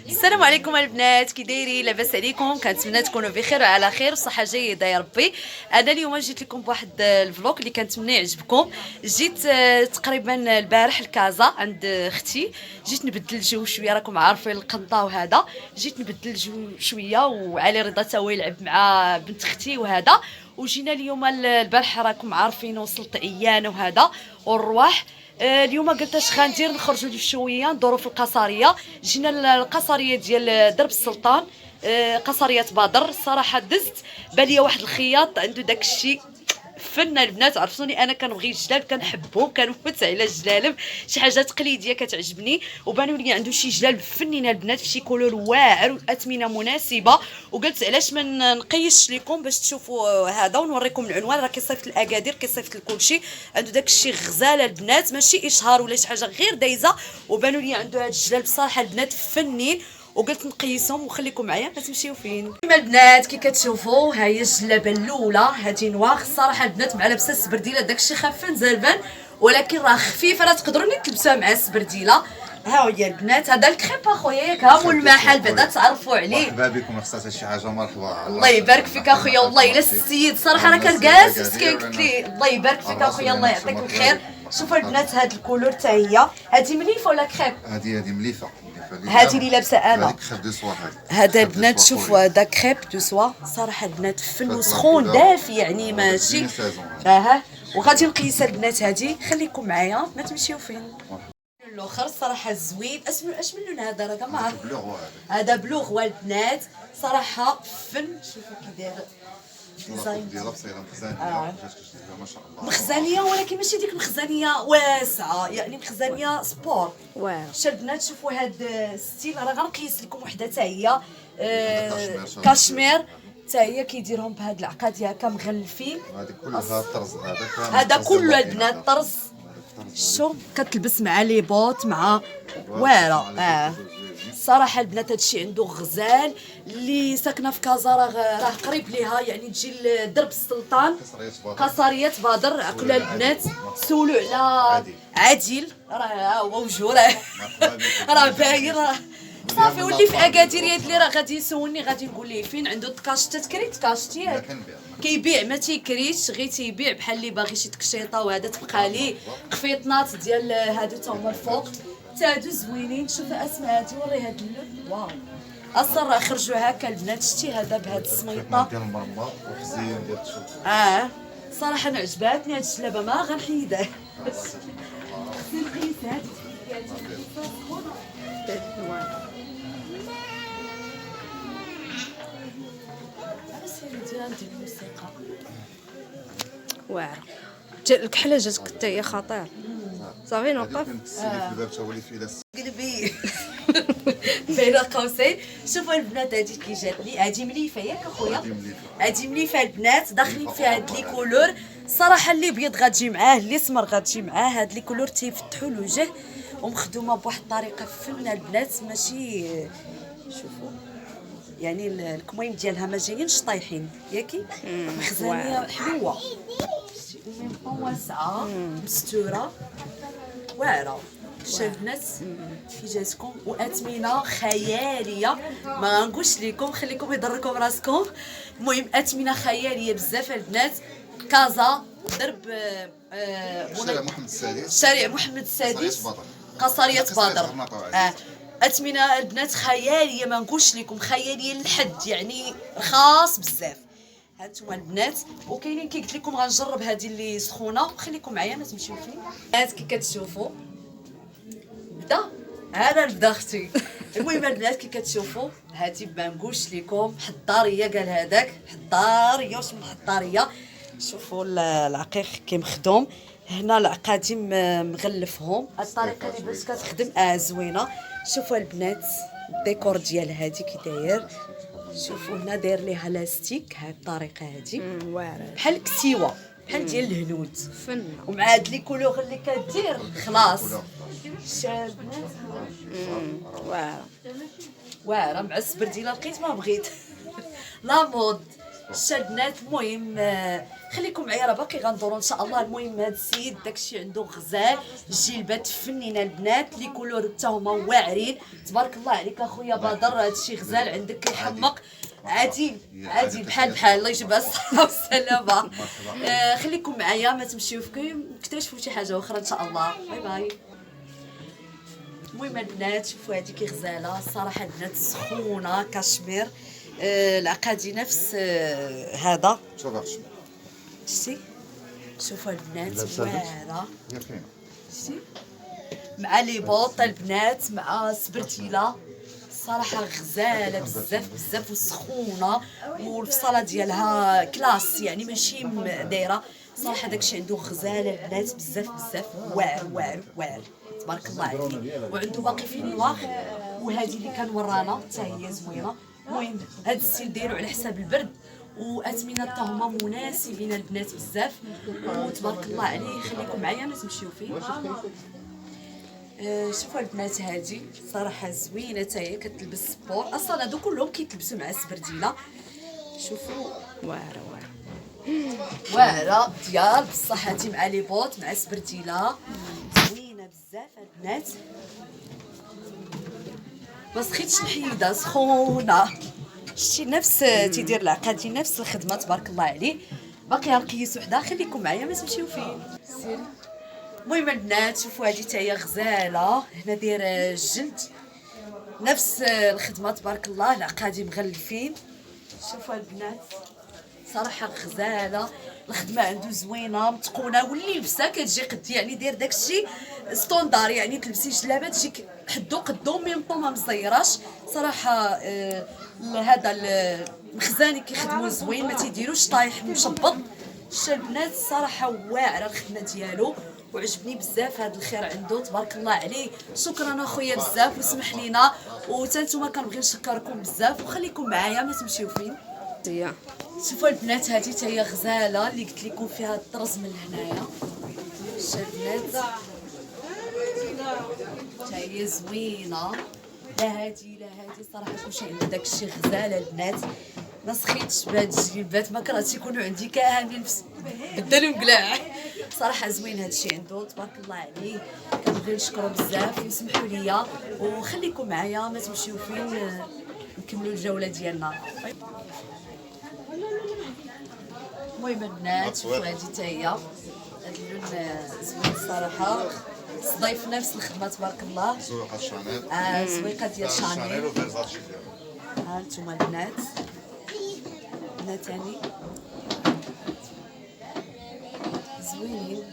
السلام عليكم البنات، كي دايرين؟ لاباس عليكم؟ كنتمنى تكونوا بخير وعلى خير وصحه جيده يا ربي. انا اليوم جيت لكم بواحد الفلوق اللي كنتمنى يعجبكم. جيت تقريبا البارح لكازا عند اختي، جيت نبدل الجو شويه، راكم عارفين القنطه وهذا، جيت نبدل الجو شويه، وعلي رضا تا هو يلعب مع بنت اختي وهذا. وجينا اليوم البارح راكم عارفين وصلت عيانه وهذا والرواح. اليوم قلت اش غندير، نخرجوا لي شويه ندوروا في القصريه. جينا القصريه ديال درب السلطان، قصريه بدر. الصراحه دزت بالي واحد الخياط عنده داك الشيء فن. البنات عرفتوني انا كنبغي الجلال، كنحبهم، كنفوت على الجلالب، شي حاجه تقليديه كتعجبني. وبانوا لي عنده شي جلال فنين البنات في شي كولور واعر واثمنه مناسبه. وقلت علاش ما نقيش لكم باش تشوفوا هذا ونوريكم العنوان. راه كيصيفط الاكادير، كيصيفط لكلشي، عنده داك الشيء غزال البنات، ماشي اشهار ولا شي حاجه غير دايزه. وبانوا لي عنده هذا الجلال بصراحه البنات فنين، وقلت نقيسهم وخليكم معايا ما تمشيو فين. كما البنات كي كتشوفوا، ها هي الجلابه الاولى، هذه نواغ. الصراحه البنات مع لابسه السبرديله داكشي خفان زربان، ولكن راه خفيفه، راه تقدروا تلبسوها مع السبرديله. ها هي البنات، هذا الكريب اخويا ياك، ها مول المحل بعدا تعرفوا عليه. مرحبا بكم، خصها شي حاجه. مرحبا، الله يبارك فيك اخويا. والله الا السيد صراحه راه كان جالس مسكين، قلت لي الله يبارك فيك اخويا، الله يعطيك الخير. شوفوا البنات هاد الكولور حتى هي، هذه مليفه ولا كريب؟ هذه مليفه. هذه اللي لابسه انا. هذيك خيف دو سوا. هذا البنات شوفوا، هذا كريب دو سوا. صراحه البنات فن وسخون دافي، يعني ماشي. وغادي نقيس البنات هذه، خليكم معايا ما تمشيو فين. الاخر صراحه زوين. اش من لون هذا؟ راه ما عرفت. هذا بلوغ البنات، صراحه فن. شوفوا كي داير ديزاين ديالها بصيله مخزانيه، ما شاء الله مخزانيه، ولكن ماشي ديك مخزانيه واسعه، يعني مخزانيه سبور. شا البنات شوفوا هاد الستيل، راه غنقيس لكم وحده حتى هي كاشمير، حتى هي كيديرهم بهاد العقاد هكا مغلفين. هذه كلها طرز، هذا كله البنات طرز. شو كتلبس مع لي بوت مع واعره. صراحه البنات هادشي عنده غزال. اللي ساكنه في كازا راه قريب ليها، يعني تجي لدرب السلطان قصريه بدر. عقلوا البنات سولوا على عادل، راه هو وجهو راه باين. صافي ولي في اكادير يدلي، راه غادي يسولني، غادي نقول ليه فين عنده الطكاش. تتكري طكاش ياك؟ كيبيع ما تيكريش، غير تيبيع بحال اللي باغي شي تكشيطه وهذا. تبقى ليه قفيطنات ديال هادو تا هما الفوق، تا هادو زوينين. شوف اسماء هادي، وري هاد اللون، واو اصلا راه خرجوا هكا البنات. شتي هذا بهاد السميطه ديال المرمى وحزين ديال الشوك. صراحه انا عجباتني هاد الشلابه، ما غنحيدها. خصني نقيس هادي ديال الموسيقى واعره. الكحله جاتك حتى هي خطير. صافي نوقف. السيدي في الباب تا ولي في قلبي بين قوسين. شوفوا البنات هذه كي جاتني، هذه مليفه ياك اخويا؟ هذه مليفه البنات، داخلين فيها هاد لي كولور. الصراحه اللي بيض غتجي معاه، اللي اسمر غتجي معاه. هاد لي كولور تيفتحوا الوجه، ومخدومه بواحد الطريقه فنه البنات، ماشي شوفوا يعني الكميم ديالها ما جايينش طايحين ياكي. مخزانيه حلوه، واسعه مستوره واعره. البنات كي جاتكم، واثمنه خياليه، ما غنقولش لكم، خليكم يضركم راسكم. المهم اثمنه خياليه بزاف البنات. كازا درب شارع محمد السادس، شارع محمد السادس قصريه بدر. اثمنه البنات خياليه، ما نقولش لكم خياليه للحد، يعني رخاص بزاف. هانتوما البنات، وكاينين كي قلت لكم غنجرب هذه اللي سخونه. خليكم معايا ما تمشيو فين. البنات كي كتشوفوا بدا، هذا بدا اختي. المهم البنات كي كتشوفوا هذه، ما نقولش لكم حضاريه، قال هذاك حضاريه. واش من حضاريه؟ شوفوا العقيق كي مخدوم هنا، العقادي مغلفهم. الطريقه اللي باش كتخدم زوينه. شوفوا البنات الديكور ديال هذه كي داير. شوفوا هنا داير ليها لاستيك، هاد الطريقه هذه بحال الكسيوه، بحال ديال الهنود فن. ومع هاد لي كولور اللي كدير خلاص. البنات واعره واعره مع السبرديله، لقيت ما بغيت لا مود. شتا البنات. المهم خليكم معايا راه باقي غندورو ان شاء الله. المهم هذا السيد داكشي عنده غزال، الجلبات فنينه البنات لي كولور حتى هما واعرين. تبارك الله عليك اخويا بدر، هادشي غزال عندك كيحمق. عادي عادي بحال الله يجيبها الصحه والسلامه. خليكم معايا ما تمشيو فيكم نكتشفوا شي حاجه اخرى ان شاء الله. باي باي. المهم البنات شوفوا هذيك غزاله الصراحه البنات سخونه كاشمير. العقادي نفس هذا شوف اختي شتي. شوفوا البنات لابسة واعره هي كاينه شتي مع لي بوط البنات مع سبرتيله. صراحه غزاله بزاف بزاف وسخونه، والفصاله ديالها كلاس يعني ماشي دايره. صراحه داكشي عنده غزاله البنات بزاف بزاف واعر واعر واعر تبارك الله عليه. وعنده باقي في نوار، وهذه اللي كان ورانا حتى هي زوينه. المهم هذا الستيل دايرو على حساب البرد، واثمنه حتى هما مناسبين البنات بزاف وتبارك الله عليه. خليكم معايا ما تمشيو فيه. شوفوا البنات هادي صراحه زوينه حتى هي كتلبس سبور. اصلا هادو كلهم كيتلبسوا مع السبرديله. شوفوا واعره واعره ديال بصح هادي مع لي بوط مع سبرديله زوينه بزاف البنات. ما سخيتش الحيده سخونه. شتي نفس تيدير العقادي نفس الخدمه تبارك الله عليه. باقي نقيس وحده. خليكم معايا ما تمشيو فين. سير. المهم البنات شوفوا هذه حتى هي غزاله هنا داير الجلد نفس الخدمه تبارك الله. العقادي مغلفين. شوفوا البنات صراحه غزاله الخدمه عنده زوينه متقونه، واللي لبسها كتجي قد يعني داير داكشي ستوندار يعني تلبسي جلابه تجي حدو قدو ميم طون ما مزيراش. صراحه هذا المخزاني كيخدموا زوين ما تيديروش طايح مشبط. شتا البنات صراحه واعره الخدمه ديالو وعجبني بزاف هذا الخير عنده تبارك الله عليه. شكرا اخويا بزاف وسمح لينا وتا نتوما كنبغي نشكركم بزاف وخليكم معايا ما تمشيو فين. شوفوا البنات هذه حتى هي غزاله اللي قلت لكم فيها الطرز من هنايا. شتا البنات حتى هي زوينه. لا هادي صراحه كلشي عند داكشي غزاله البنات. ما سخيتش بهاد الجلبات ما كرهتش يكونوا عندي كاملين بدلوا مقلاع. صراحه زوين هادشي عنده تبارك الله عليه. كنبغي نشكرو بزاف وسمحوا لي وخليكم معايا ما تمشيو فين نكملوا الجوله ديالنا. المهم البنات شوفوا هادي حتى هي هاد اللون زوين الصراحه. صديف نفس الخدمه تبارك الله. زويقه شانيل. زويقه ديال شانيل. وفيرزاتشي ها انتم البنات تاني زوينين